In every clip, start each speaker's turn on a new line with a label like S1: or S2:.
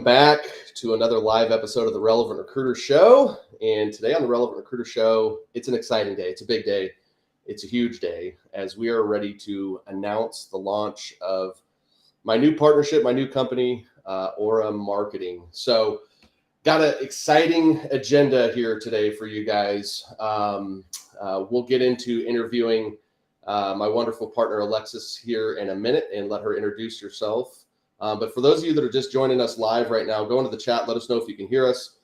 S1: Back to another live episode of the Relevant Recruiter Show. And today on the Relevant Recruiter Show, it's an exciting day. It's a big day. It's a huge day as we are ready to announce the launch of my new partnership, my new company, Aura Marketing. So got an exciting agenda here today for you guys. We'll get into interviewing my wonderful partner, Alexis, here in a minute and let her introduce herself. But for those of you that are just joining us live right now, go into the chat. Let us know if you can hear us.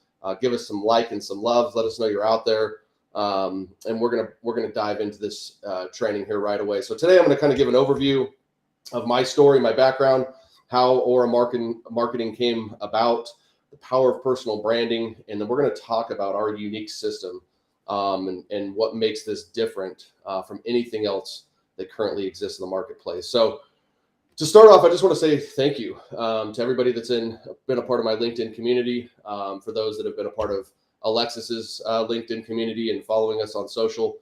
S1: Give us some like and some love. Let us know you're out there. And we're gonna dive into this training here right away. So today I'm going to kind of give an overview of my story, my background, how Aura Marketing came about, the power of personal branding, and then we're going to talk about our unique system and what makes this different from anything else that currently exists in the marketplace. So to start off, I just want to say thank you to everybody that's been a part of my LinkedIn community, for those that have been a part of Alexis's LinkedIn community and following us on social.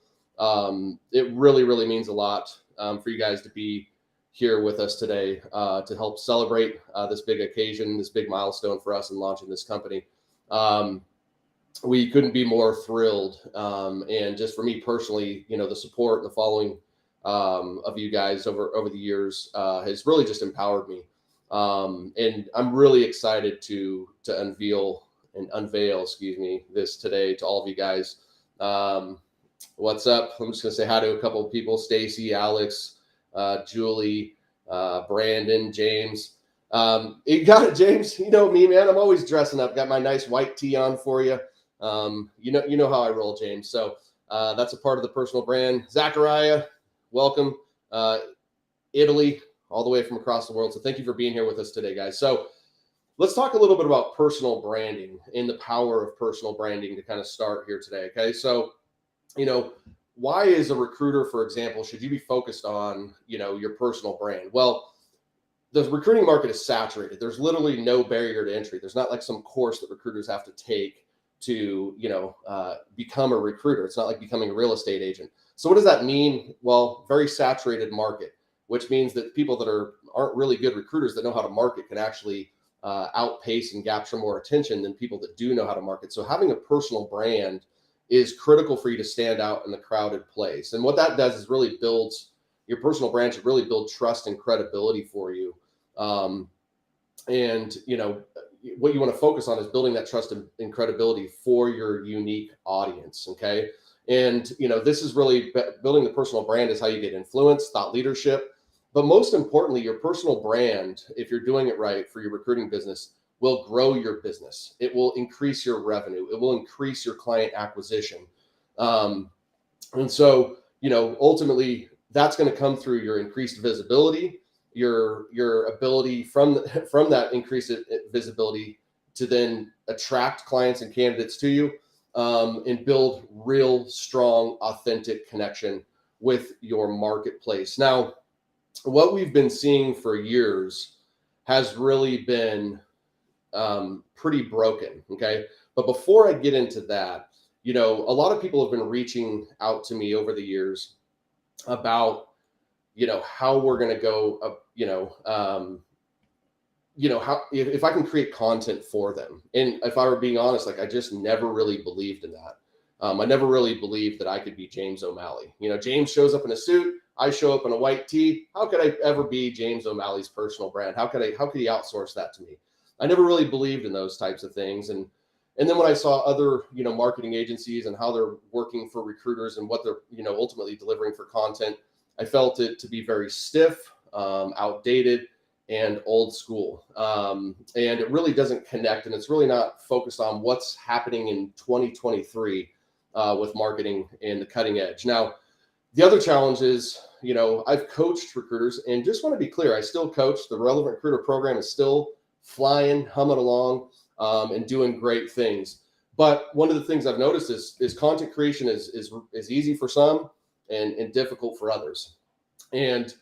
S1: It really, really means a lot for you guys to be here with us today to help celebrate this big occasion, this big milestone for us in launching this company. We couldn't be more thrilled. And just for me personally, the support and the following of you guys over the years has really just empowered me. And I'm really excited to unveil, this today to all of you guys. What's up? I'm just going to say hi to a couple of people, Stacy, Alex, Julie, Brandon, James. You got it, James. You know me, man. I'm always dressing up. Got my nice white tee on for you. You know how I roll, James. So that's a part of the personal brand. Zachariah, welcome. Italy, all the way from across the world. So thank you for being here with us today, guys. So let's talk a little bit about personal branding and the power of personal branding to kind of start here today. Okay. So, why is a recruiter, for example, should you be focused on, your personal brand? Well, the recruiting market is saturated. There's literally no barrier to entry. There's not like some course that recruiters have to take to, become a recruiter. It's not like becoming a real estate agent. So what does that mean? Well, very saturated market, which means that people that aren't really good recruiters that know how to market can actually outpace and capture more attention than people that do know how to market. So having a personal brand is critical for you to stand out in the crowded place. And what that does is really builds your personal brand should really build trust and credibility for you. What you want to focus on is building that trust and credibility for your unique audience. Okay. And, this is really building the personal brand is how you get influence, thought leadership. But most importantly, your personal brand, if you're doing it right for your recruiting business, will grow your business. It will increase your revenue. It will increase your client acquisition. And so, ultimately, that's going to come through your increased visibility, your ability from that increased visibility to then attract clients and candidates to you, and build real strong, authentic connection with your marketplace. Now, what we've been seeing for years has really been pretty broken. Okay. But before I get into that, a lot of people have been reaching out to me over the years about, how we're going to go, how, if I can create content for them. And if I were being honest, I just never really believed in that. I never really believed that I could be James O'Malley. James shows up in a suit. I show up in a white tee. How could I ever be James O'Malley's personal brand? How could he outsource that to me? I never really believed in those types of things. And then when I saw other, marketing agencies and how they're working for recruiters and what they're, ultimately delivering for content, I felt it to be very stiff, outdated, and old school. And it really doesn't connect, and it's really not focused on what's happening in 2023 with marketing and the cutting edge. Now, the other challenge is, I've coached recruiters, and just want to be clear, I still coach. The Relevant Recruiter program is still flying, humming along, and doing great things. But one of the things I've noticed is content creation is easy for some and difficult for others. And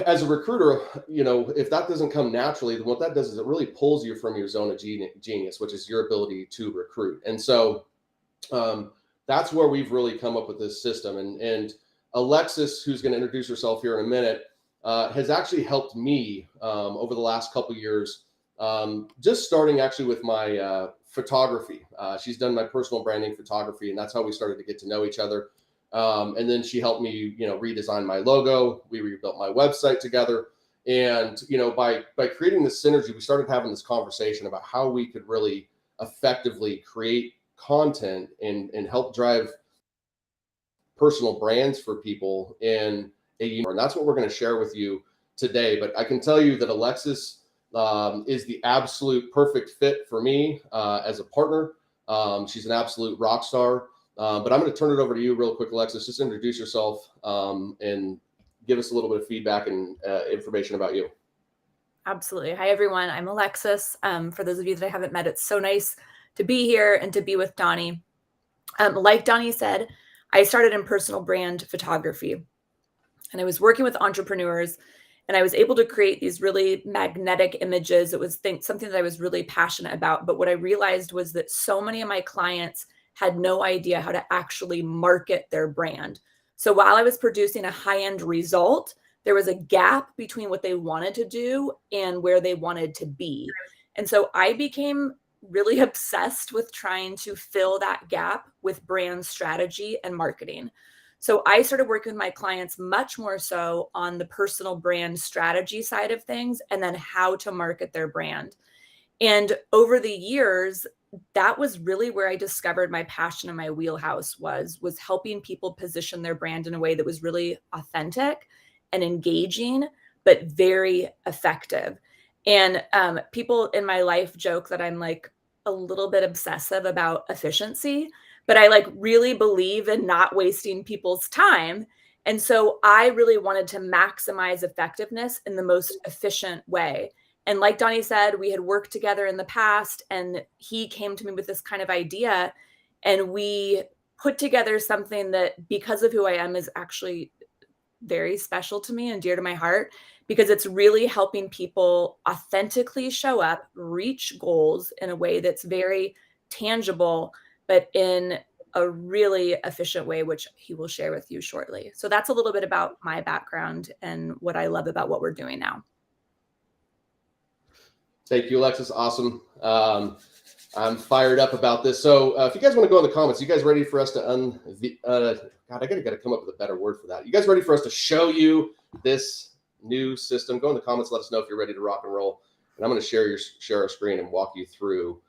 S1: as a recruiter, if that doesn't come naturally, then what that does is it really pulls you from your zone of genius, which is your ability to recruit. And so that's where we've really come up with this system. And Alexis, who's going to introduce herself here in a minute, has actually helped me over the last couple of years just starting actually with my photography. She's done my personal branding photography, and that's how we started to get to know each other. And then she helped me, redesign my logo. We rebuilt my website together. And, by creating this synergy, we started having this conversation about how we could really effectively create content and help drive personal brands for people and that's what we're going to share with you today. But I can tell you that Alexis is the absolute perfect fit for me as a partner. She's an absolute rock star. But I'm going to turn it over to you real quick, Alexis. Just introduce yourself and give us a little bit of feedback and information about you.
S2: Absolutely. Hi, everyone. I'm Alexis. For those of you that I haven't met, it's so nice to be here and to be with Donnie. Like Donnie said, I started in personal brand photography, and I was working with entrepreneurs, and I was able to create these really magnetic images. It was something that I was really passionate about. But what I realized was that so many of my clients had no idea how to actually market their brand. So while I was producing a high-end result, there was a gap between what they wanted to do and where they wanted to be. And so I became really obsessed with trying to fill that gap with brand strategy and marketing. So I started working with my clients much more so on the personal brand strategy side of things, and then how to market their brand. And over the years, that was really where I discovered my passion and my wheelhouse was helping people position their brand in a way that was really authentic and engaging, but very effective. And people in my life joke that I'm like a little bit obsessive about efficiency, but I like really believe in not wasting people's time. And so I really wanted to maximize effectiveness in the most efficient way. And like Donnie said, we had worked together in the past, and he came to me with this kind of idea, and we put together something that, because of who I am, is actually very special to me and dear to my heart, because it's really helping people authentically show up, reach goals in a way that's very tangible, but in a really efficient way, which he will share with you shortly. So that's a little bit about my background and what I love about what we're doing now.
S1: Thank you, Alexis. Awesome. I'm fired up about this. So if you guys want to go in the comments, you guys ready for us to God, I gotta come up with a better word for that. You guys ready for us to show you this new system? Go in the comments, let us know if you're ready to rock and roll. And I'm going to share our screen and walk you through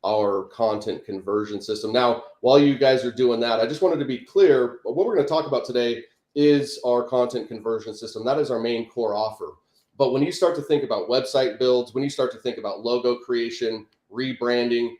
S1: our content conversion system. Now, while you guys are doing that, I just wanted to be clear. What we're going to talk about today is our content conversion system. That is our main core offer. But when you start to think about website builds, when you start to think about logo creation, rebranding,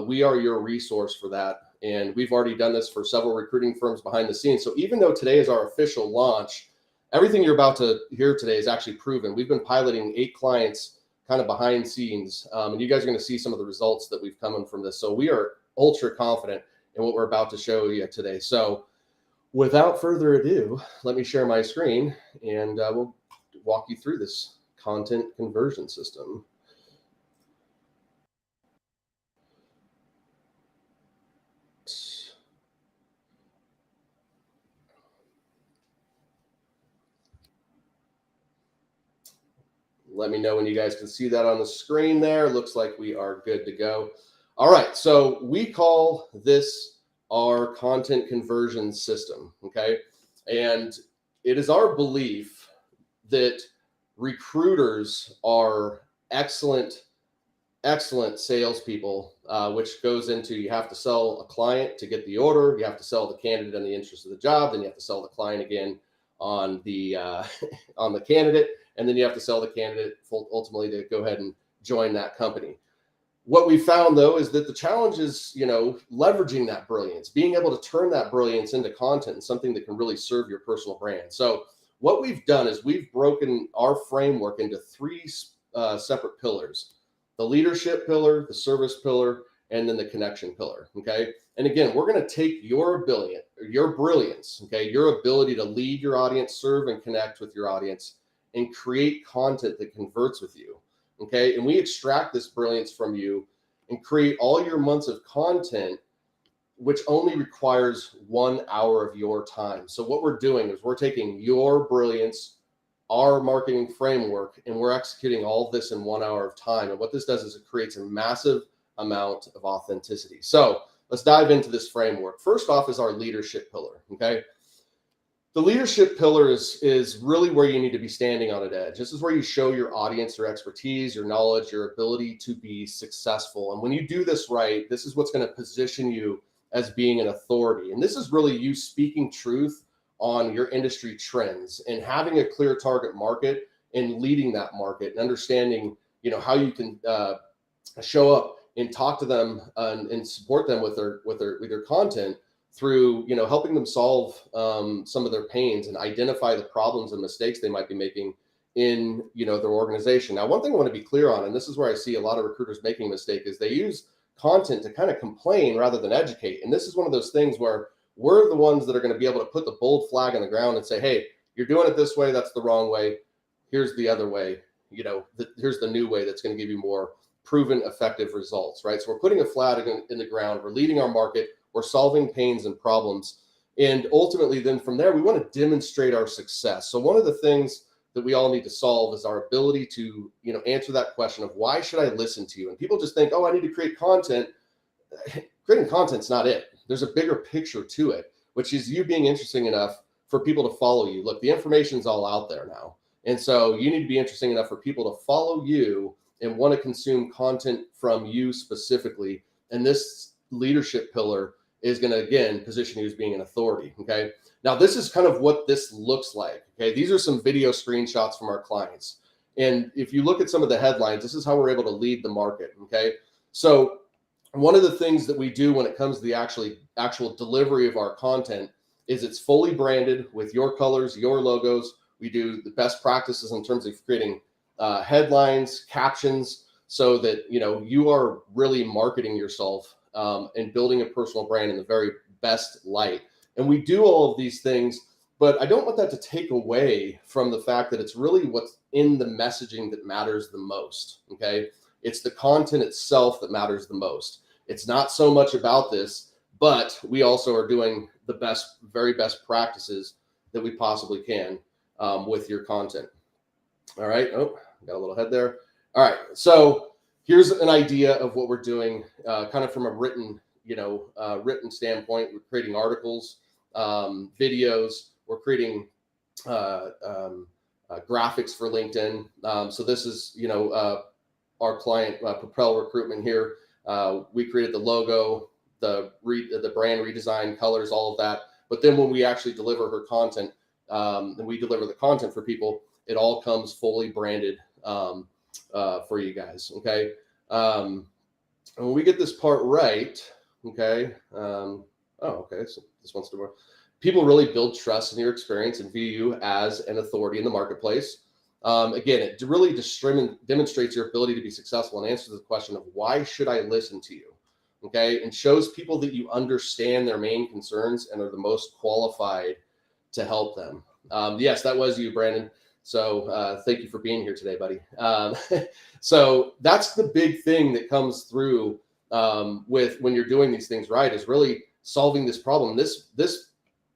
S1: we are your resource for that. And we've already done this for several recruiting firms behind the scenes. So even though today is our official launch, everything you're about to hear today is actually proven. We've been piloting 8 clients kind of behind scenes. And you guys are going to see some of the results that we've come from this. So we are ultra confident in what we're about to show you today. So without further ado, let me share my screen and we'll walk you through this content conversion system. Let me know when you guys can see that on the screen there. Looks like we are good to go. All right, so we call this our content conversion system, okay? And it is our belief that recruiters are excellent salespeople, which goes into, you have to sell a client to get the order, you have to sell the candidate in the interest of the job, then you have to sell the client again on the on the candidate, and then you have to sell the candidate ultimately to go ahead and join that company. What we found, though, is that the challenge is, leveraging that brilliance, being able to turn that brilliance into content, something that can really serve your personal brand. So what we've done is we've broken our framework into 3 separate pillars: the leadership pillar, the service pillar, and then the connection pillar. Okay. And again, we're going to take your brilliance, okay, your ability to lead your audience, serve and connect with your audience, and create content that converts with you. Okay. And we extract this brilliance from you and create all your months of content, which only requires 1 hour of your time. So what we're doing is we're taking your brilliance, our marketing framework, and we're executing all of this in 1 hour of time. And what this does is it creates a massive amount of authenticity. So let's dive into this framework. First off is our leadership pillar. Okay. The leadership pillar is really where you need to be standing on an edge. This is where you show your audience your expertise, your knowledge, your ability to be successful. And when you do this right, this is what's going to position you as being an authority. And this is really you speaking truth on your industry trends and having a clear target market and leading that market and understanding, how you can show up and talk to them and support them with their content through, helping them solve some of their pains and identify the problems and mistakes they might be making in, their organization. Now, one thing I want to be clear on, and this is where I see a lot of recruiters making a mistake, is they use content to kind of complain rather than educate. And this is one of those things where we're the ones that are going to be able to put the bold flag on the ground and say, hey, you're doing it this way. That's the wrong way. Here's the other way. Here's the new way that's going to give you more proven effective results, right? So we're putting a flag in the ground. We're leading our market. We're solving pains and problems. And ultimately, then from there, we want to demonstrate our success. So one of the things that we all need to solve is our ability to, answer that question of why should I listen to you? And people just think, oh, I need to create content. Creating content's not it. There's a bigger picture to it, which is you being interesting enough for people to follow you. Look, the information's all out there now. And so you need to be interesting enough for people to follow you and want to consume content from you specifically. And this leadership pillar is going to, again, position you as being an authority. Okay. Now, this is kind of what this looks like. Okay. These are some video screenshots from our clients. And if you look at some of the headlines, this is how we're able to lead the market. Okay. So one of the things that we do when it comes to the actual delivery of our content is it's fully branded with your colors, your logos. We do the best practices in terms of creating headlines, captions, so that, you are really marketing yourself and building a personal brand in the very best light. And we do all of these things, but I don't want that to take away from the fact that it's really what's in the messaging that matters the most. Okay. It's the content itself that matters the most. It's not so much about this, but we also are doing the very best practices that we possibly can with your content. All right. Oh, got a little head there. All right. So here's an idea of what we're doing kind of from a written standpoint. We're creating articles, videos. We're creating graphics for LinkedIn. So this is, our client, Propel Recruitment here. We created the logo, the brand redesign, colors, all of that. But then when we actually deliver her content, and we deliver the content for people, it all comes fully branded for you guys. Okay. And when we get this part right, okay. Okay. So this wants to work. People really build trust in your experience and view you as an authority in the marketplace. Again, it really demonstrates your ability to be successful and answers the question of why should I listen to you? Okay. And shows people that you understand their main concerns and are the most qualified to help them. Yes, that was you, Brandon. So thank you for being here today, buddy. So that's the big thing that comes through with when you're doing these things right, is really solving this problem. This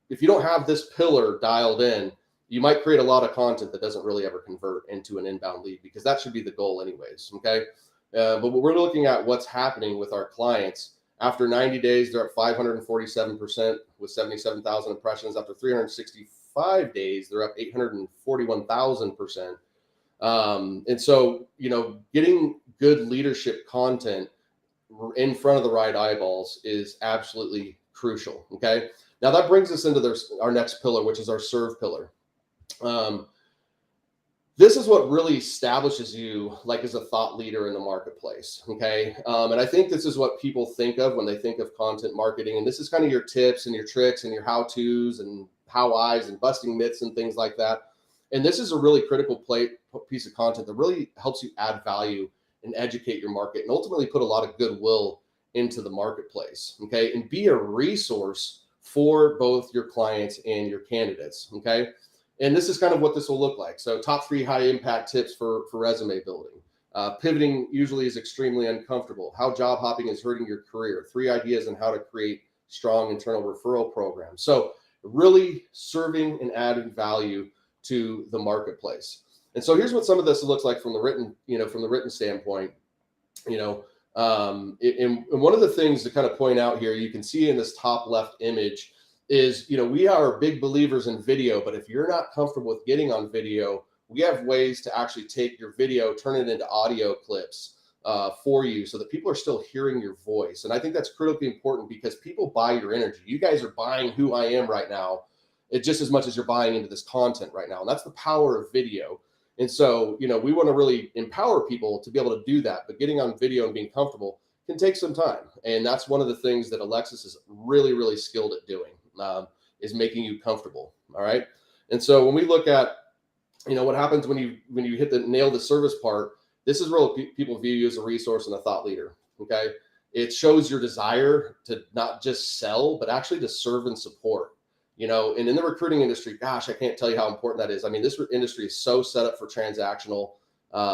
S1: if you don't have this pillar dialed in, you might create a lot of content that doesn't really ever convert into an inbound lead, because that should be the goal anyways. Okay. But we're looking at what's happening with our clients. After 90 days, they're at 547% with 77,000 impressions. After 365 days, they're up 841,000%. And so, getting good leadership content in front of the right eyeballs is absolutely crucial. Okay. Now that brings us into our next pillar, which is our serve pillar. This is what really establishes you like as a thought leader in the marketplace. Okay. And I think this is what people think of when they think of content marketing. And this is kind of your tips and your tricks and your how-tos and how-I's and busting myths and things like that. And this is a really critical piece of content that really helps you add value and educate your market and ultimately put a lot of goodwill into the marketplace. Okay. And be a resource for both your clients and your candidates. Okay. And this is kind of what this will look like. So top 3 high impact tips for resume building. Pivoting usually is extremely uncomfortable. How job hopping is hurting your career. 3 ideas on how to create strong internal referral programs. So really serving and adding value to the marketplace. And so here's what some of this looks like from the written, from the written standpoint. And one of the things to kind of point out here, you can see in this top left image is, we are big believers in video, but if you're not comfortable with getting on video, we have ways to actually take your video, turn it into audio clips for you so that people are still hearing your voice. And I think that's critically important because people buy your energy. You guys are buying who I am right now, just as much as you're buying into this content right now. And that's the power of video. And so, we want to really empower people to be able to do that. But getting on video and being comfortable can take some time. And that's one of the things that Alexis is really, really skilled at doing, is making you comfortable. All right. And so when we look at, what happens when you hit the nail the service part, this is where people view you as a resource and a thought leader. Okay. It shows your desire to not just sell, but actually to serve and support. And in the recruiting industry, gosh, I can't tell you how important that is. I mean, this industry is so set up for transactional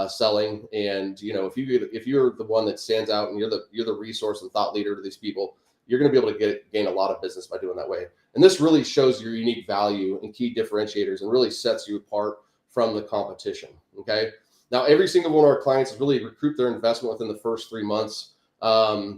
S1: selling. And, if you're the one that stands out and you're the resource and thought leader to these people, you're going to be able to gain a lot of business by doing that way. And this really shows your unique value and key differentiators and really sets you apart from the competition. Okay. Now, every single one of our clients has really recouped their investment within the first 3 months. As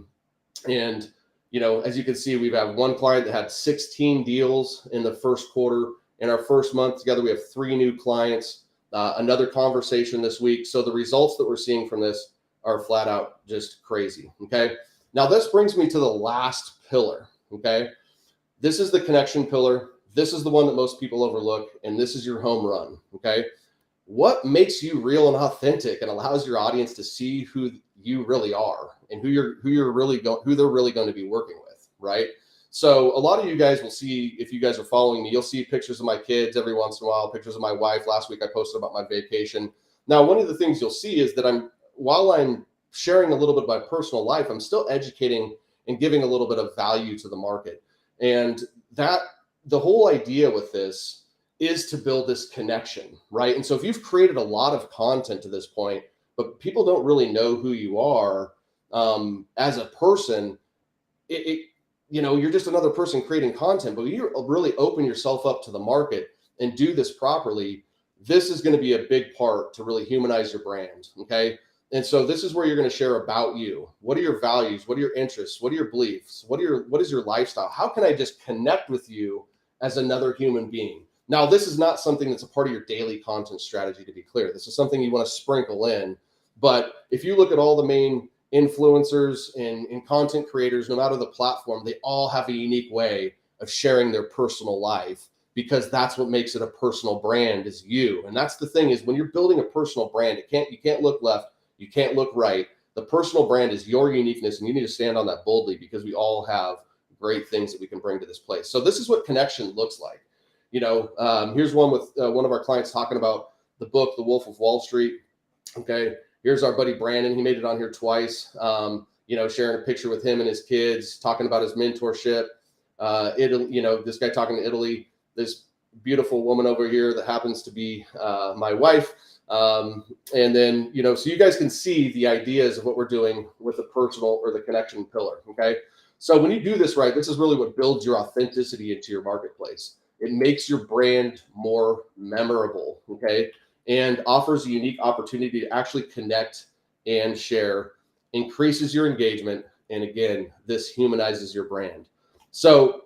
S1: you can see, we've had one client that had 16 deals in the first quarter. In our first month together, we have 3 new clients, another conversation this week. So the results that we're seeing from this are flat out just crazy. Okay. Now this brings me to the last pillar. Okay. This is the connection pillar. This is the one that most people overlook. And this is your home run. Okay. What makes you real and authentic and allows your audience to see who you really are and who they're really going to be working with, right? So a lot of you guys will see, if you guys are following me, you'll see pictures of my kids every once in a while, pictures of my wife. Last week I posted about my vacation. Now, one of the things you'll see is that while I'm sharing a little bit of my personal life, I'm still educating and giving a little bit of value to the market. And that the whole idea with this is to build this connection, right? And so if you've created a lot of content to this point, but people don't really know who you are as a person, you're just another person creating content, but you really open yourself up to the market and do this properly. This is going to be a big part to really humanize your brand. Okay. And so this is where you're going to share about you. What are your values? What are your interests? What are your beliefs? What is your lifestyle? How can I just connect with you as another human being? Now, this is not something that's a part of your daily content strategy, to be clear. This is something you want to sprinkle in. But if you look at all the main influencers and content creators, no matter the platform, they all have a unique way of sharing their personal life, because that's what makes it a personal brand, is you. And that's the thing, is when you're building a personal brand, you can't look left, you can't look right. The personal brand is your uniqueness, and you need to stand on that boldly, because we all have great things that we can bring to this place. So this is what connection looks like. Here's one with one of our clients talking about the book, The Wolf of Wall Street. Okay. Here's our buddy Brandon. He made it on here twice, sharing a picture with him and his kids, talking about his mentorship. Italy, this guy talking to Italy, this beautiful woman over here that happens to be my wife. And then, so you guys can see the ideas of what we're doing with the personal or the connection pillar. Okay. So when you do this right, this is really what builds your authenticity into your marketplace. It makes your brand more memorable. Okay. And offers a unique opportunity to actually connect and share, increases your engagement. And again, this humanizes your brand. So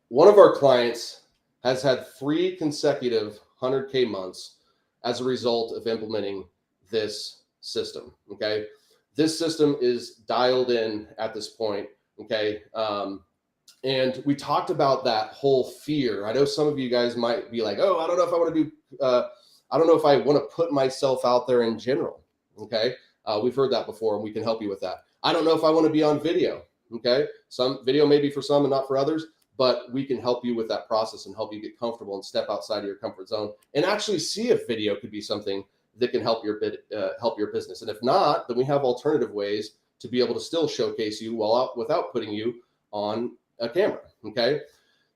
S1: one of our clients has had 3 consecutive 100K months as a result of implementing this system. Okay. This system is dialed in at this point. Okay. And we talked about that whole fear. I know some of you guys might be like, oh, I don't know if I want to do, I don't know if I want to put myself out there in general. Okay. We've heard that before, and we can help you with that. I don't know if I want to be on video. Okay. Some video may be for some and not for others, but we can help you with that process and help you get comfortable and step outside of your comfort zone and actually see if video could be something that can help your business. And if not, then we have alternative ways to be able to still showcase you without putting you on a camera. Okay.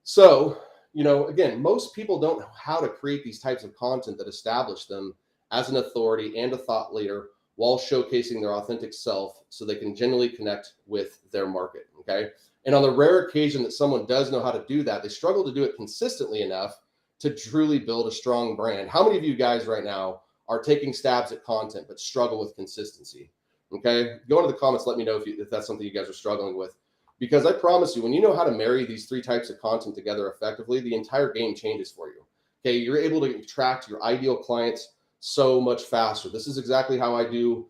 S1: So, again, most people don't know how to create these types of content that establish them as an authority and a thought leader while showcasing their authentic self so they can genuinely connect with their market. Okay. And on the rare occasion that someone does know how to do that, they struggle to do it consistently enough to truly build a strong brand. How many of you guys right now are taking stabs at content but struggle with consistency? Okay, go into the comments, let me know if that's something you guys are struggling with, because I promise you, when you know how to marry these three types of content together effectively, the entire game changes for you. Okay, you're able to attract your ideal clients so much faster. This is exactly how I do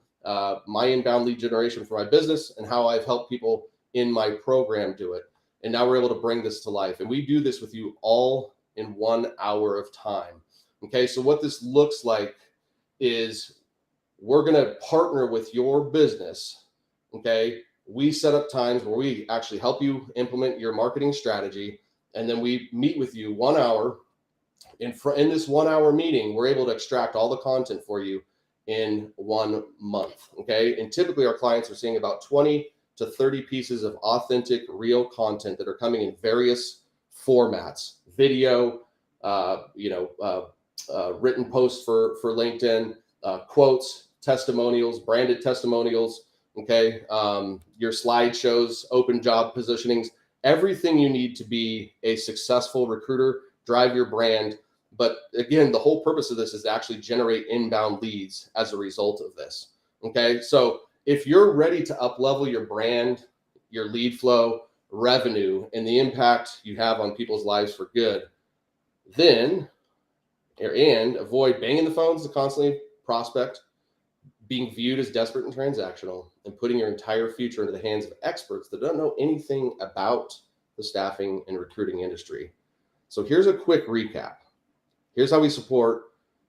S1: my inbound lead generation for my business, and how I've helped people in my program do it. And now we're able to bring this to life. And we do this with you all in 1 hour of time. Okay, so what this looks like is we're going to partner with your business. Okay, we set up times where we actually help you implement your marketing strategy. And then we meet with you 1 hour. In this 1 hour meeting, we're able to extract all the content for you in 1 month. Okay, and typically our clients are seeing about 20 to 30 pieces of authentic, real content that are coming in various formats: video, written posts for LinkedIn, quotes, testimonials, branded testimonials. Okay, your slideshows, open job positionings, everything you need to be a successful recruiter, drive your brand. But again, the whole purpose of this is to actually generate inbound leads as a result of this. Okay, so if you're ready to up level your brand, your lead flow, revenue, and the impact you have on people's lives for good, then and avoid banging the phones to constantly prospect, being viewed as desperate and transactional, and putting your entire future into the hands of experts that don't know anything about the staffing and recruiting industry. So here's a quick recap. Here's how we support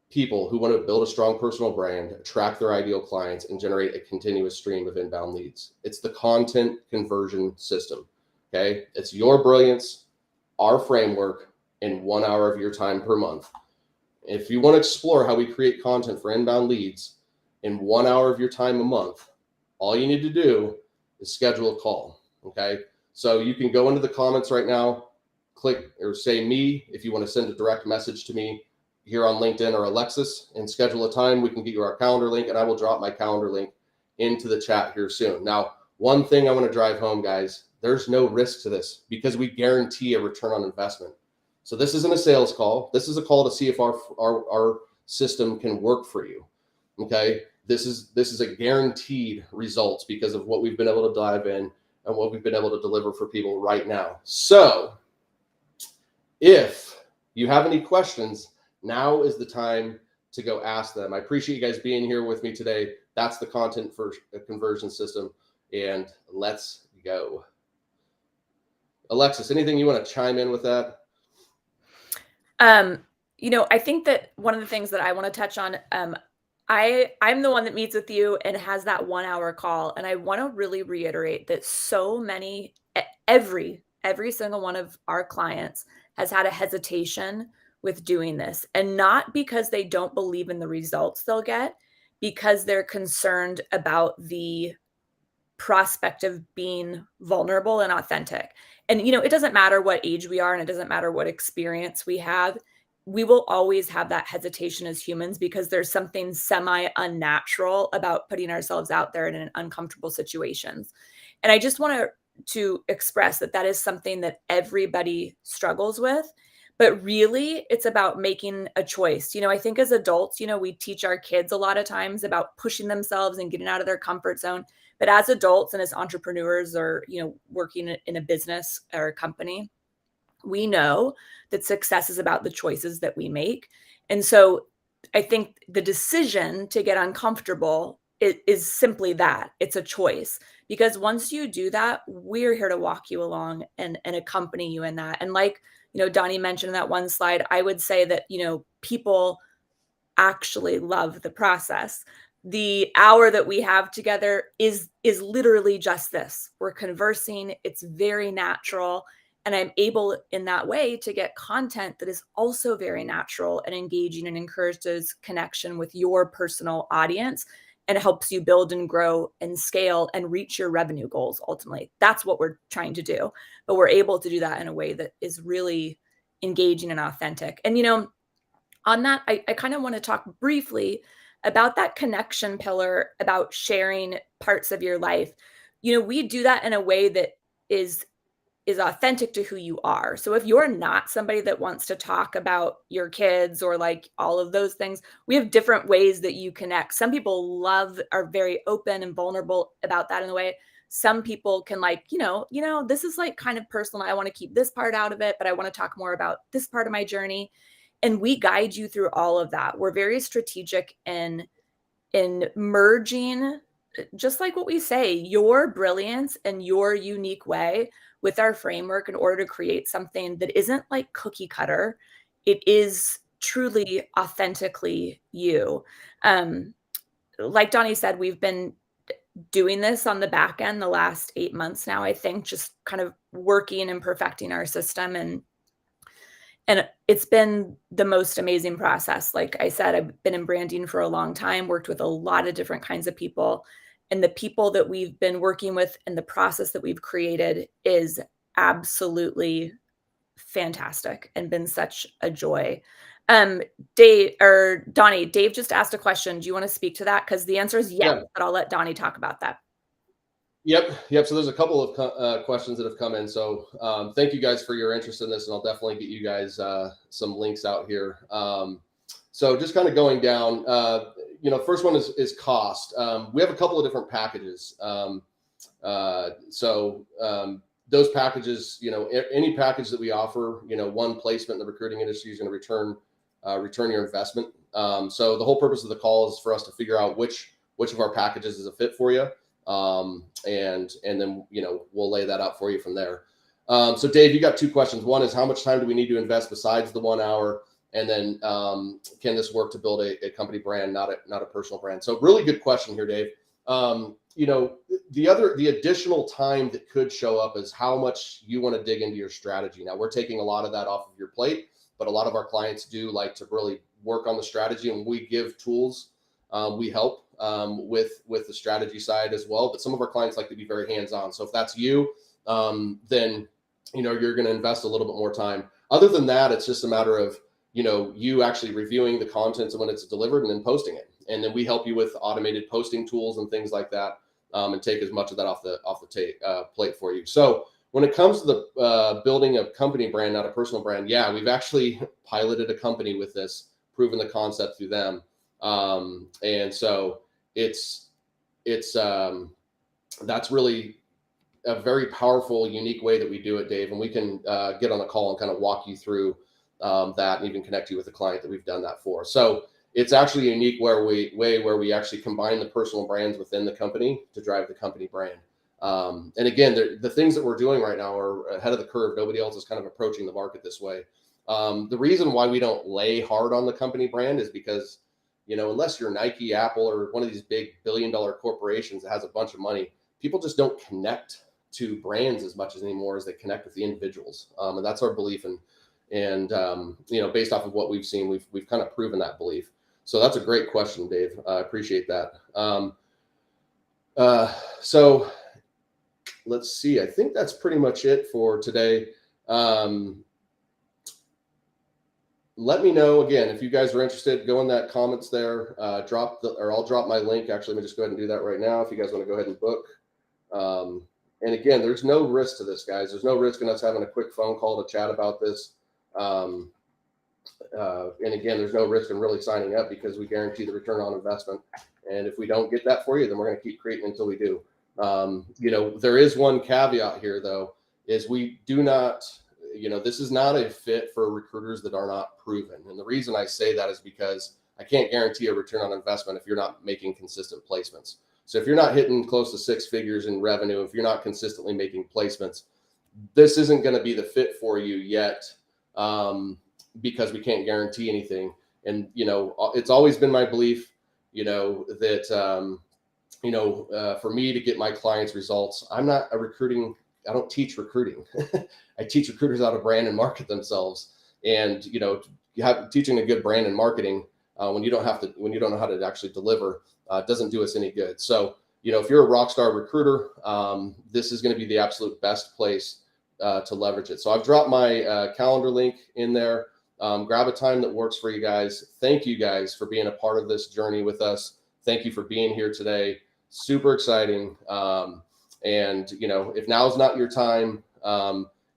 S1: people who want to build a strong personal brand, attract their ideal clients, and generate a continuous stream of inbound leads. It's the content conversion system. Okay, it's your brilliance, our framework, in 1 hour of your time per month. If you want to explore how we create content for inbound leads in 1 hour of your time a month, all you need to do is schedule a call. Okay, so you can go into the comments right now, click or say me if you want to send a direct message to me here on LinkedIn or Alexis, and schedule a time. We can get you our calendar link, and I will drop my calendar link into the chat here soon. Now, one thing I want to drive home, guys, there's no risk to this because we guarantee a return on investment. So this isn't a sales call. This is a call to see if our system can work for you. Okay, this is a guaranteed results because of what we've been able to dive in and what we've been able to deliver for people right now. So if you have any questions, now is the time to go ask them. I appreciate you guys being here with me today. That's the content for a conversion system, and let's go. Alexis, anything you want to chime in with that?
S2: I think that one of the things that I want to touch on, I'm the one that meets with you and has that 1 hour call. And I want to really reiterate that so many, every single one of our clients has had a hesitation with doing this, and not because they don't believe in the results they'll get, because they're concerned about the prospect of being vulnerable and authentic. And, it doesn't matter what age we are, and it doesn't matter what experience we have. We will always have that hesitation as humans because there's something semi unnatural about putting ourselves out there in uncomfortable situations. And I just want to express that is something that everybody struggles with. But really, it's about making a choice. I think as adults, we teach our kids a lot of times about pushing themselves and getting out of their comfort zone. But as adults and as entrepreneurs, or, working in a business or a company, we know that success is about the choices that we make. And so I think the decision to get uncomfortable is simply that. It's a choice. Because once you do that, we're here to walk you along and accompany you in that. And like, Donnie mentioned in that one slide, I would say that, people actually love the process. The hour that we have together is literally just this. We're conversing. It's very natural. And I'm able in that way to get content that is also very natural and engaging and encourages connection with your personal audience and helps you build and grow and scale and reach your revenue goals. Ultimately, that's what we're trying to do. But we're able to do that in a way that is really engaging and authentic. And, on that, I kind of want to talk briefly about that connection pillar, about sharing parts of your life. We do that in a way that is is authentic to who you are. So if you're not somebody that wants to talk about your kids or like all of those things, we have different ways that you connect. Some people are very open and vulnerable about that in a way. Some people can like, this is like kind of personal. I want to keep this part out of it, but I want to talk more about this part of my journey. And we guide you through all of that. We're very strategic in merging, just like what we say, your brilliance and your unique way with our framework in order to create something that isn't like cookie cutter. It is truly authentically you. Like Donnie said, we've been doing this on the back end the last 8 months now, I think, just kind of working and perfecting our system. And it's been the most amazing process. Like I said, I've been in branding for a long time, worked with a lot of different kinds of people. And the people that we've been working with and the process that we've created is absolutely fantastic and been such a joy. Dave or Donnie, Dave just asked a question. Do you want to speak to that? Because the answer is yes,
S1: Yeah.
S2: but I'll let Donnie talk about that.
S1: Yep. So there's a couple of questions that have come in. So thank you guys for your interest in this, and I'll definitely get you guys some links out here. So just kind of going down, first one is cost. We have a couple of different packages. Those packages, any package that we offer, one placement in the recruiting industry is going to return your investment. So the whole purpose of the call is for us to figure out which of our packages is a fit for you. And then, we'll lay that out for you from there. So Dave, you got two questions. One is, how much time do we need to invest besides the 1 hour? And then, can this work to build a company brand, not a personal brand? So really good question here, Dave. The additional time that could show up is how much you want to dig into your strategy. Now, we're taking a lot of that off of your plate, but a lot of our clients do like to really work on the strategy, and we give tools. We help with the strategy side as well, but some of our clients like to be very hands-on. So if that's you, then you're going to invest a little bit more time. Other than that, it's just a matter of you actually reviewing the content when it's delivered and then posting it. And then we help you with automated posting tools and things like that, and take as much of that off the plate for you. So when it comes to the building a company brand, not a personal brand, yeah, we've actually piloted a company with this, proven the concept through them. And so it's that's really a very powerful, unique way that we do it, Dave. And we can get on the call and kind of walk you through that, and even connect you with a client that we've done that for. So it's actually a unique way where we actually combine the personal brands within the company to drive the company brand. And again, the things that we're doing right now are ahead of the curve. Nobody else is kind of approaching the market this way. The reason why we don't lay hard on the company brand is because, unless you're Nike, Apple, or one of these big billion-dollar corporations that has a bunch of money, people just don't connect to brands as much anymore as they connect with the individuals. And that's our belief. And based off of what we've seen, we've kind of proven that belief. So that's a great question, Dave. I appreciate that. So let's see. I think that's pretty much it for today. Let me know again if you guys are interested. Go in that comments there. I'll drop my link. Actually, let me just go ahead and do that right now. If you guys want to go ahead and book. And again, there's no risk to this, guys. There's no risk in us having a quick phone call to chat about this. And again, there's no risk in really signing up, because we guarantee the return on investment. And if we don't get that for you, then we're going to keep creating until we do. There is one caveat here, though, is we do not, this is not a fit for recruiters that are not proven. And the reason I say that is because I can't guarantee a return on investment if you're not making consistent placements. So if you're not hitting close to 6 figures in revenue, if you're not consistently making placements, this isn't going to be the fit for you yet, because we can't guarantee anything. And, it's always been my belief, that, for me to get my clients results, I don't teach recruiting. I teach recruiters how to brand and market themselves. And, teaching a good brand and marketing, when you don't know how to actually deliver, doesn't do us any good. So, if you're a rock star recruiter, this is going to be the absolute best place to leverage it. So I've dropped my calendar link in there. Grab a time that works for you guys. Thank you guys for being a part of this journey with us. Thank you for being here today. Super exciting. And if now is not your time,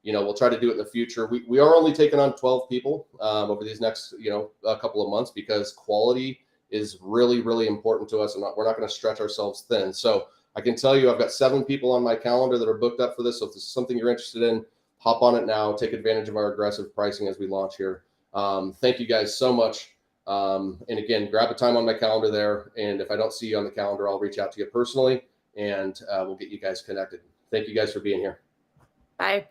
S1: we'll try to do it in the future. We are only taking on 12 people over these next, a couple of months, because quality is really, really important to us. And we're not going to stretch ourselves thin. So I can tell you, I've got 7 people on my calendar that are booked up for this. So if this is something you're interested in, hop on it now. Take advantage of our aggressive pricing as we launch here. Thank you guys so much. And again, grab a time on my calendar there. And if I don't see you on the calendar, I'll reach out to you personally, and we'll get you guys connected. Thank you guys for being here.
S2: Bye.